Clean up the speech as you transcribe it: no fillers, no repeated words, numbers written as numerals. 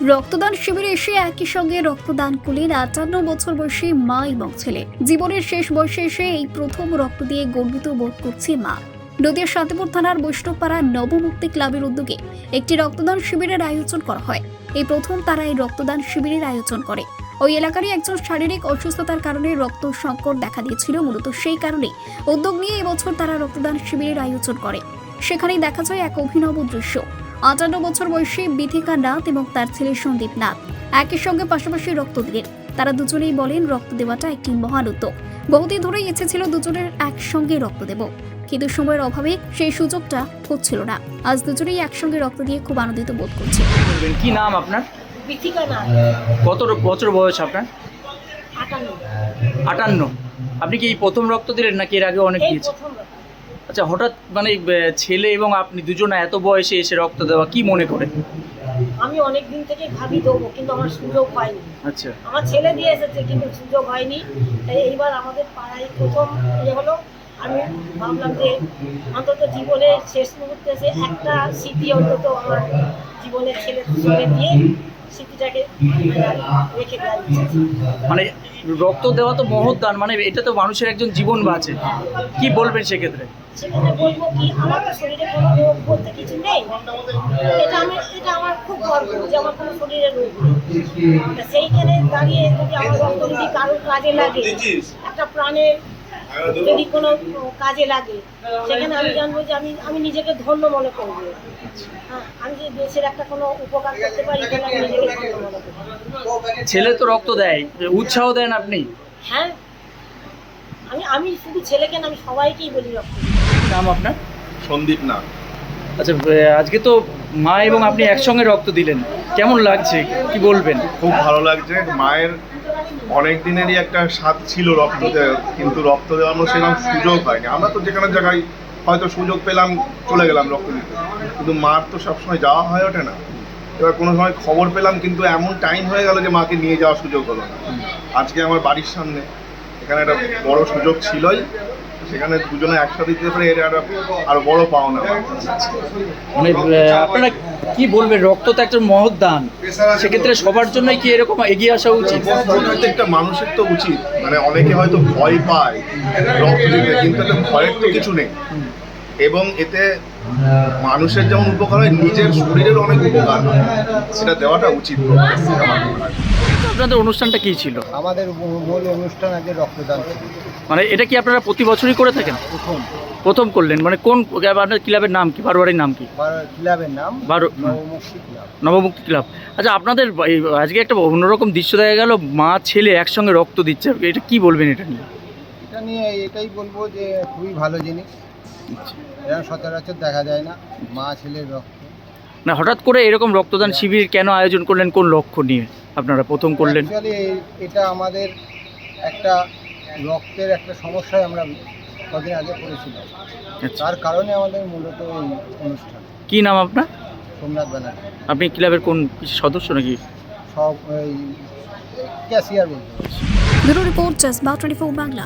রক্তদান শিবিরে এসে একই সঙ্গে রক্তদান করলেন 58 বছর বয়সী মা এবং ছেলে। জীবনের শেষ বয়সে এসে এই প্রথম রক্ত দিয়ে গর্বিত বোধ করছে মা। নদীয়ার শান্তিপুর থানার বৈষ্ণবপাড়া নবমুক্তি ক্লাবের উদ্যোগে একটি রক্তদান শিবিরের আয়োজন করা হয়। এই প্রথম তারা এই রক্তদান শিবিরের আয়োজন করে। ওই এলাকারই একজন শারীরিক অসুস্থতার কারণে রক্ত সংকট দেখা দিয়েছিল। মূলত সেই কারণে উদ্যোগ নিয়ে এবছর তারা রক্তদান শিবিরের আয়োজন করে। সেখানেই দেখা যায় এক অভিনব দৃশ্য। 58 বছর বয়সী বিথিকা নাথ এবং তার ছেলে সন্দীপ নাথ একই সঙ্গে পাশাপাশি রক্ত দিলেন। তারা দুজনেই বলেন রক্ত দেওয়াটা একটি মহান উদ্যোগ। বহুদিন ধরেই ইচ্ছে ছিল দুজনের একসঙ্গে রক্ত দেব, কিন্তু সময়ের অভাবে সেই সুযোগটা হচ্ছিল না। আজ দুজনেই একসঙ্গে রক্ত দিয়ে খুব আনন্দিত বোধ করছি। কি নাম আপনার? বিথিকা নাথ। কত বছর বয়স আপনার? 58। 58। আপনি কি এই প্রথম রক্ত দিলেন নাকি এর আগে অনেক এই দিয়েছেন? প্রথম রক্ত। আচ্ছা, হঠাৎ মানে ছেলে এবং আপনি দুজনে এত বয়সে এসে রক্ত দেওয়া কি মনে করে? আমি অনেক দিন থেকে ভাবি দেবো, কিন্তু আমার সুযোগ হয়নি। আচ্ছা, আমার ছেলে দিয়ে এসেছে কিন্তু সুযোগ হয়নি। তাই এইবার আমাদের পাড়ায় প্রথম হলো। আমি ভাবলাম যে অন্তত জীবনের শেষ মুহূর্তে এসে একটা স্মৃতি অন্তত আমার জীবনের ছেলের সঙ্গে দিয়ে স্মৃতিটাকে রেখে দেওয়া উচিত। মানে রক্ত দেওয়া তো মহৎ দান, মানে এটা তো মানুষের একজন জীবন বাঁচে। কি বলবেন সেক্ষেত্রে? সেখানে বলবো কি, আমার তো শরীরে কোনো রোগ বলতে কিছু নেই। এটা আমার খুব গর্ব যে আমার কোনো শরীরে রোগ নেই। তা সেইখানে দাঁড়িয়ে যদি আমার রক্ত যদি কারোর কাজে লাগে, একটা প্রাণের যদি কোনো কাজে লাগে, সেখানে আমি জানবো যে আমি নিজেকে ধন্য মনে করবো। হ্যাঁ, আমি যদি দেশের একটা কোনো উপকার করতে পারি তাহলে আমি নিজেকে ধন্য মনে করবো। ছেলে তো রক্ত দেয়, উৎসাহ দেন আপনি? হ্যাঁ, আমি শুধু ছেলেকে না, আমি সবাইকেই বলি রক্ত দিতে। নাম আপনার? সন্দীপ নাথ। আচ্ছা, আজকে তো মা এবং আপনি একসঙ্গে রক্ত দিলেন, কেমন লাগছে কি বলবেন? খুব ভালো লাগছে। মায়ের অনেক দিনেরই একটা স্বাদ ছিল রক্ত দেওয়ার, কিন্তু রক্ত দেওয়ানোর সেরকম সুযোগ হয়নি। আমরা তো যেখানে জায়গায় হয়তো সুযোগ পেলাম চলে গেলাম রক্ত দিতে, কিন্তু মার তো সবসময় যাওয়া হয়ে ওঠে না। এবার কোনো সময় খবর পেলাম, কিন্তু এমন টাইম হয়ে গেল যে মাকে নিয়ে যাওয়ার সুযোগ হলো না। আজকে আমার বাড়ির সামনে এখানে একটা বড় সুযোগ ছিলই, সেখানে দুজনে একসাথে দিতে পারে, এটা আরো বড় পাওনা। মানে আপনারা কি বলবেন, রক্ত তো একটা মহৎ দান, সেক্ষেত্রে সবার জন্যই কি এরকম এগিয়ে আসা উচিত? প্রত্যেকটা মানুষের তো উচিত। মানে অনেকে হয়তো ভয় পায় রক্ত দিতে, কিন্তু এতে ভয়ের তো কিছু নেই। এবং এতে মানুষের যেমন উপকার হয়, নিজের শরীরের অনেক উপকার হয়। সেটা দেওয়াটা উচিত আমার মনে হয়। আপনাদের অনুষ্ঠানটা কি ছিল? আমাদের মূল অনুষ্ঠান আগে রক্তদান ছিল। মানে এটা কি আপনারা প্রতি বছরই করে থাকেন? প্রথম করলেন? মানে কোন আপনার ক্লাবের নাম কি, বারোয়ারির নাম কি? ক্লাবের নাম নবমুক্তি ক্লাব। নবমুক্তি ক্লাব। আচ্ছা, আপনাদের আজকে একটা অন্যরকম দৃশ্য দেখা গেল, মা ছেলে একসঙ্গে রক্ত দিচ্ছে, এটা কি বলবেন এটা নিয়ে? এটা নিয়ে এটাই বলবো যে খুবই ভালো জিনিস, এটা সচরাচর দেখা যায় না, মা ছেলের রক্ত। না, হঠাৎ করে এরকম রক্তদান শিবির কেন আয়োজন করলেন, কোন লক্ষ্য নিয়ে আপনারা প্রথম করলেন? অ্যাকচুয়ালি এটা আমাদের একটা রক্তের একটা সমস্যায় আমরা কদিন আগে পড়েছিলাম, আচ্ছা, তার কারণে আমাদের মূলত এই অনুষ্ঠান। কি নাম আপনার? সোমনাথ ব্যানার্জি। আপনি ক্লাবের কোন সদস্য নাকি? সব এই ক্যাশিয়ার বলতে। ব্যুরো রিপোর্ট, জজবা 24 বাংলা।